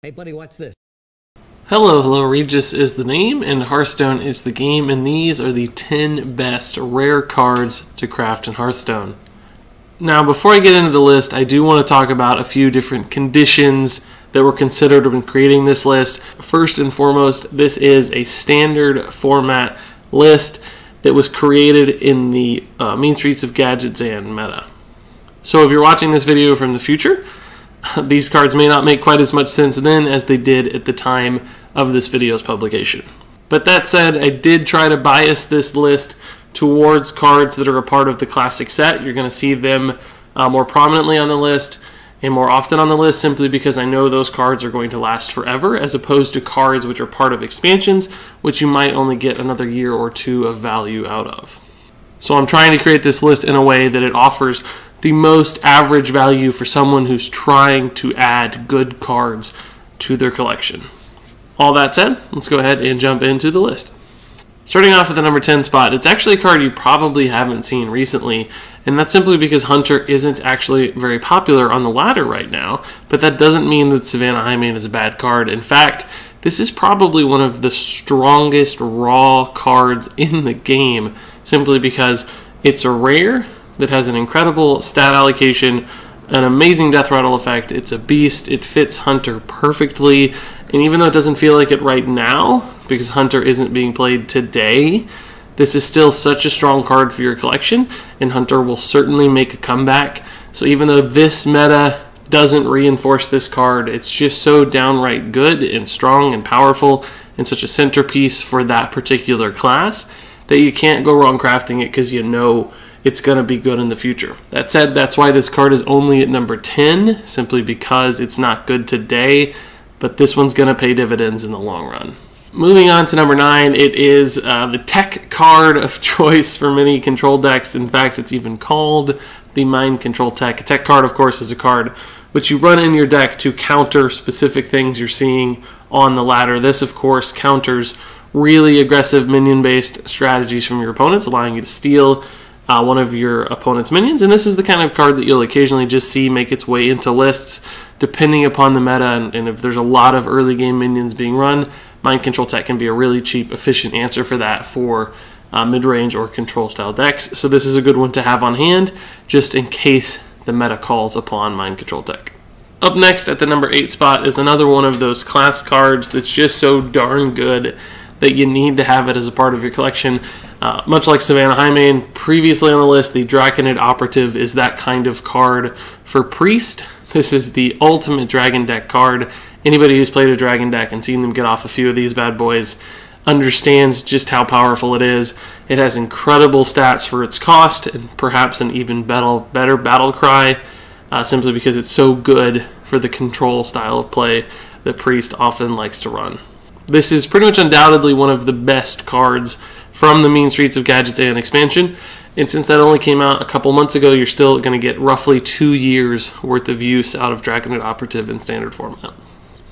Hey buddy, watch this. Hello, Regis is the name, and Hearthstone is the game, and these are the 10 best rare cards to craft in Hearthstone. Now, before I get into the list, I do want to talk about a few different conditions that were considered when creating this list. First and foremost, this is a standard format list that was created in the Mean Streets of Gadget and meta. So if you're watching this video from the future, these cards may not make quite as much sense then as they did at the time of this video's publication. But that said, I did try to bias this list towards cards that are a part of the classic set. You're going to see them more prominently on the list and more often on the list simply because I know those cards are going to last forever, as opposed to cards which are part of expansions, which you might only get another year or two of value out of. So I'm trying to create this list in a way that it offers the most average value for someone who's trying to add good cards to their collection. All that said, let's go ahead and jump into the list. Starting off at the number 10 spot, it's actually a card you probably haven't seen recently, and that's simply because Hunter isn't actually very popular on the ladder right now, but that doesn't mean that Savannah Highmane is a bad card. In fact, this is probably one of the strongest raw cards in the game, simply because it's a rare that has an incredible stat allocation, an amazing death rattle effect. It's a beast. It fits Hunter perfectly, and even though it doesn't feel like it right now, because Hunter isn't being played today, this is still such a strong card for your collection, and Hunter will certainly make a comeback. So even though this meta doesn't reinforce this card, it's just so downright good and strong and powerful and such a centerpiece for that particular class that you can't go wrong crafting it because you know it's going to be good in the future. That said, that's why this card is only at number 10, simply because it's not good today, but this one's going to pay dividends in the long run. Moving on to number 9, it is the tech card of choice for many control decks. In fact, it's even called the Mind Control Tech. A tech card, of course, is a card which you run in your deck to counter specific things you're seeing on the ladder. This, of course, counters really aggressive minion-based strategies from your opponents, allowing you to steal one of your opponent's minions, and this is the kind of card that you'll occasionally just see make its way into lists depending upon the meta, and if there's a lot of early game minions being run, Mind Control Tech can be a really cheap, efficient answer for that for mid-range or control style decks. So this is a good one to have on hand just in case the meta calls upon Mind Control Tech. Up next at the number 8 spot is another one of those class cards that's just so darn good that you need to have it as a part of your collection. Much like Savannah Highmane, previously on the list, the It Operative is that kind of card for Priest. This is the ultimate Dragon deck card. Anybody who's played a Dragon deck and seen them get off a few of these bad boys understands just how powerful it is. It has incredible stats for its cost, and perhaps an even better battle cry, simply because it's so good for the control style of play that Priest often likes to run. This is pretty much undoubtedly one of the best cards from the Mean Streets of Gadgets and expansion, and since that only came out a couple months ago, you're still going to get roughly 2 years worth of use out of It Operative in standard format.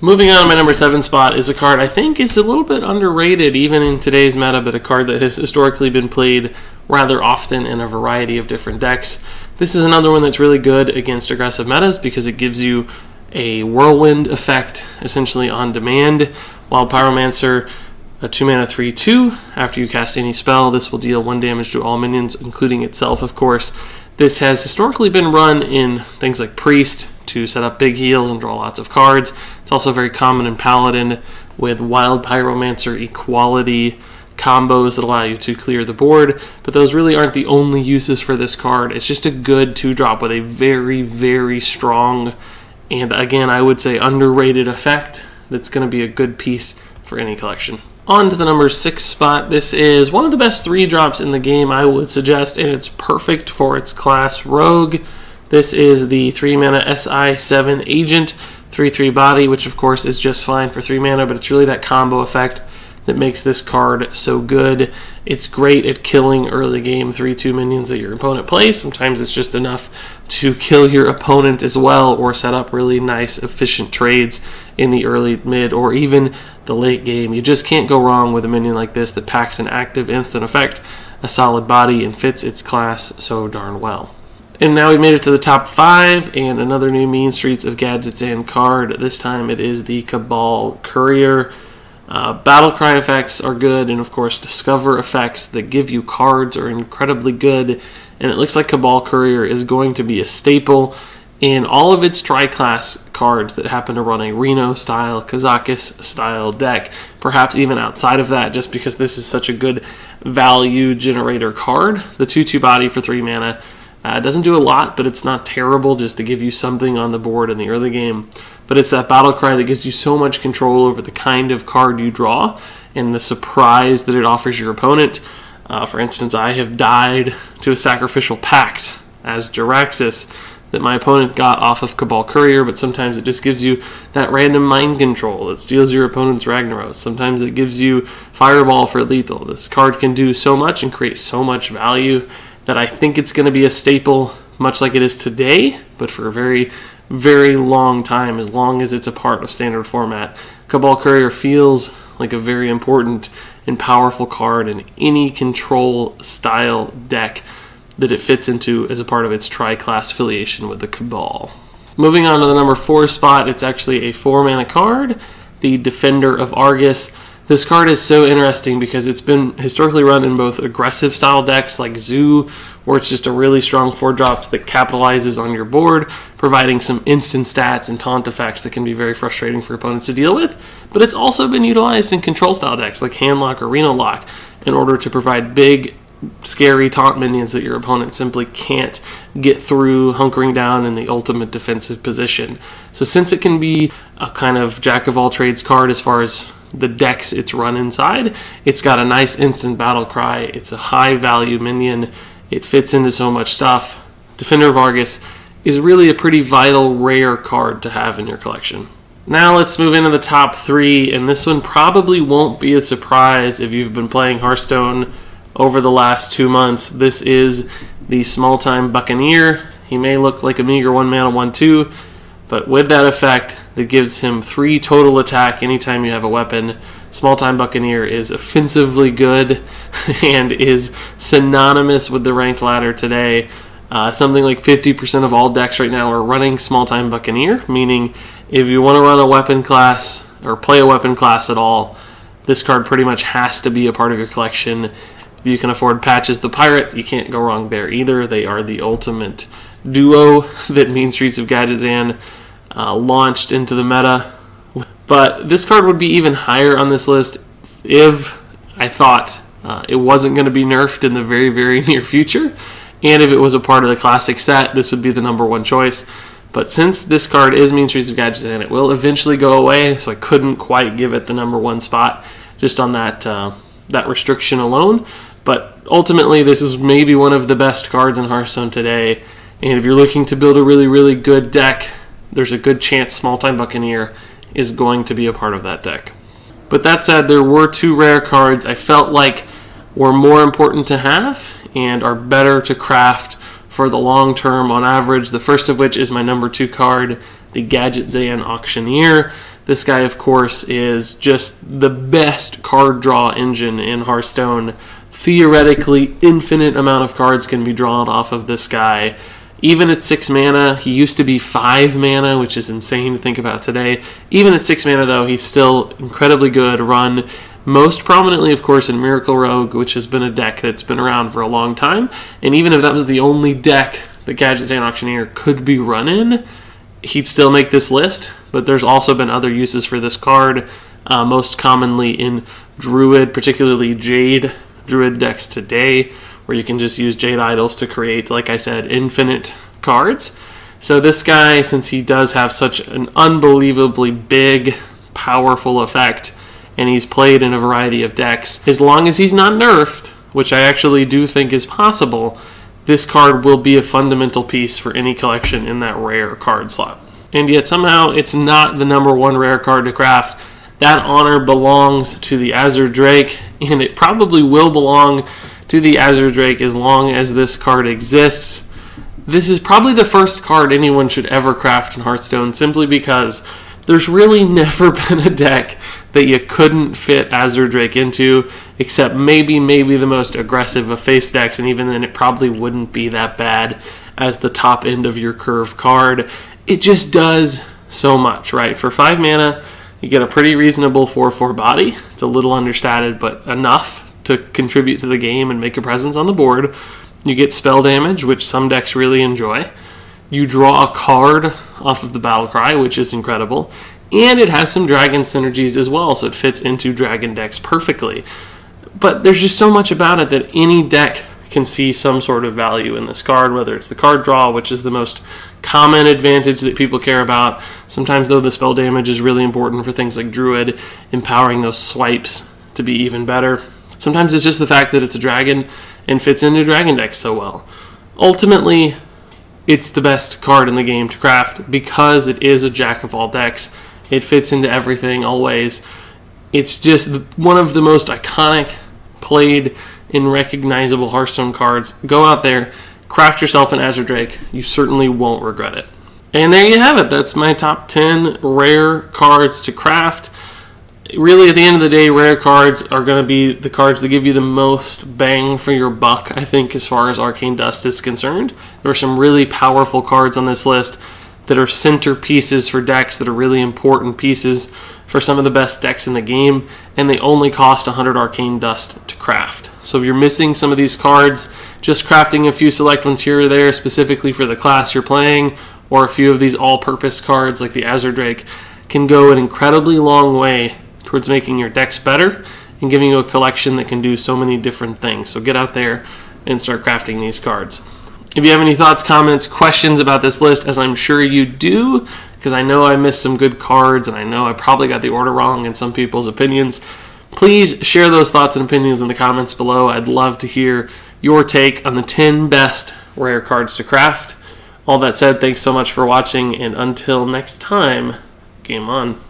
Moving on to my number 7 spot is a card I think is a little bit underrated even in today's meta, but a card that has historically been played rather often in a variety of different decks. This is another one that's really good against aggressive metas because it gives you a whirlwind effect essentially on demand, while Pyromancer, a 2-mana 3/2, after you cast any spell, this will deal 1 damage to all minions, including itself, of course. This has historically been run in things like Priest to set up big heals and draw lots of cards. It's also very common in Paladin with Wild Pyromancer equality combos that allow you to clear the board, but those really aren't the only uses for this card. It's just a good 2-drop with a very, very strong, and again, I would say underrated effect that's going to be a good piece for any collection. On to the number 6 spot. This is one of the best 3-drops in the game, I would suggest, and it's perfect for its class Rogue. This is the 3-mana SI7 Agent, 3/3 body, which of course is just fine for 3 mana, but it's really that combo effect that makes this card so good. It's great at killing early game 3/2 minions that your opponent plays. Sometimes it's just enough to kill your opponent as well, or set up really nice, efficient trades in the early, mid, or even the late game. You just can't go wrong with a minion like this that packs an active instant effect, a solid body, and fits its class so darn well. And now we made it to the top 5, and another new Mean Streets of Gadget Zan card. This time it is the Cabal Courier. Battle cry effects are good, and of course discover effects that give you cards are incredibly good. And it looks like Cabal Courier is going to be a staple in all of its tri-class cards that happen to run a Reno-style, Kazakus-style deck. Perhaps even outside of that, just because this is such a good value generator card. The 2/2 body for 3 mana. Doesn't do a lot, but it's not terrible just to give you something on the board in the early game. But it's that battle cry that gives you so much control over the kind of card you draw and the surprise that it offers your opponent. For instance, I have died to a Sacrificial Pact as Jiraxis that my opponent got off of Cabal Courier, but sometimes it just gives you that random mind control that steals your opponent's Ragnaros. Sometimes it gives you Fireball for lethal. This card can do so much and create so much value that I think it's going to be a staple, much like it is today, but for a very, very long time, as long as it's a part of standard format. Cabal Courier feels like a very important and powerful card in any control style deck that it fits into as a part of its tri-class affiliation with the Cabal. Moving on to the number 4 spot, it's actually a 4-mana card, the Defender of Argus. This card is so interesting because it's been historically run in both aggressive style decks like Zoo, where it's just a really strong 4-drops that capitalizes on your board, providing some instant stats and taunt effects that can be very frustrating for opponents to deal with. But it's also been utilized in control style decks like Handlock or Reno Lock in order to provide big, scary taunt minions that your opponent simply can't get through hunkering down in the ultimate defensive position. So since it can be a kind of jack of all trades card as far as the decks it's run inside, it's got a nice instant battle cry. It's a high value minion. It fits into so much stuff. Defender of Argus is really a pretty vital rare card to have in your collection. Now let's move into the top 3, and this one probably won't be a surprise if you've been playing Hearthstone over the last 2 months. This is the Smalltime Buccaneer. He may look like a meager 1-mana 1/2, but with that effect that gives him 3 total attack anytime you have a weapon, Smalltime Buccaneer is offensively good and is synonymous with the ranked ladder today. Something like 50% of all decks right now are running Smalltime Buccaneer, meaning if you want to run a weapon class or play a weapon class at all, this card pretty much has to be a part of your collection. If you can afford Patches the Pirate, you can't go wrong there either. They are the ultimate duo that Mean Streets of Gadget Zan launched into the meta. But this card would be even higher on this list if I thought it wasn't going to be nerfed in the very, very near future. And if it was a part of the classic set, this would be the number 1 choice. But since this card is Mean Streets of Gadget Zan, it will eventually go away, so I couldn't quite give it the number 1 spot just on that restriction alone. But ultimately, this is maybe one of the best cards in Hearthstone today. And if you're looking to build a really, really good deck, there's a good chance Smalltime Buccaneer is going to be a part of that deck. But that said, there were 2 rare cards I felt like were more important to have and are better to craft for the long term on average. The first of which is my number 2 card, the Gadget Zan Auctioneer. This guy, of course, is just the best card draw engine in Hearthstone. Theoretically, infinite amount of cards can be drawn off of this guy. Even at 6 mana, he used to be 5 mana, which is insane to think about today. Even at 6 mana, though, he's still incredibly good. Run most prominently, of course, in Miracle Rogue, which has been a deck that's been around for a long time. And even if that was the only deck that Gadget Zan Auctioneer could be run in, he'd still make this list. But there's also been other uses for this card, most commonly in Druid, particularly Jade Druid decks today, where you can just use Jade Idols to create, like I said, infinite cards. So this guy, since he does have such an unbelievably big, powerful effect, and he's played in a variety of decks, as long as he's not nerfed, which I actually do think is possible, this card will be a fundamental piece for any collection in that rare card slot. And yet somehow it's not the number 1 rare card to craft. That honor belongs to the Azure Drake, and it probably will belong to the Azure Drake as long as this card exists. This is probably the first card anyone should ever craft in Hearthstone, simply because there's really never been a deck that you couldn't fit Azure Drake into, except maybe the most aggressive of face decks, and even then it probably wouldn't be that bad. as the top end of your curve card. It just does so much, right? For 5 mana, you get a pretty reasonable 4/4 body. It's a little understated, but enough to contribute to the game and make a presence on the board. You get spell damage, which some decks really enjoy. You draw a card off of the battle cry, which is incredible. And it has some dragon synergies as well, so it fits into dragon decks perfectly. But there's just so much about it that any deck can see some sort of value in this card, whether it's the card draw, which is the most common advantage that people care about. Sometimes, though, the spell damage is really important for things like Druid, empowering those swipes to be even better. Sometimes it's just the fact that it's a dragon and fits into dragon decks so well. Ultimately, it's the best card in the game to craft because it is a jack of all decks. It fits into everything always. It's just one of the most iconic, played, and recognizable Hearthstone cards. Go out there, craft yourself an Azure Drake. You certainly won't regret it. And there you have it. That's my top 10 rare cards to craft. Really, at the end of the day, rare cards are going to be the cards that give you the most bang for your buck, I think, as far as Arcane Dust is concerned. There are some really powerful cards on this list that are centerpieces for decks, that are really important pieces for some of the best decks in the game, and they only cost 100 Arcane Dust to craft. So if you're missing some of these cards, just crafting a few select ones here or there specifically for the class you're playing, or a few of these all-purpose cards like the Azure Drake, can go an incredibly long way towards making your decks better and giving you a collection that can do so many different things. So get out there and start crafting these cards. If you have any thoughts, comments, questions about this list, as I'm sure you do, because I know I missed some good cards and I know I probably got the order wrong in some people's opinions, please share those thoughts and opinions in the comments below. I'd love to hear your take on the 10 best rare cards to craft. All that said, thanks so much for watching, and until next time, game on.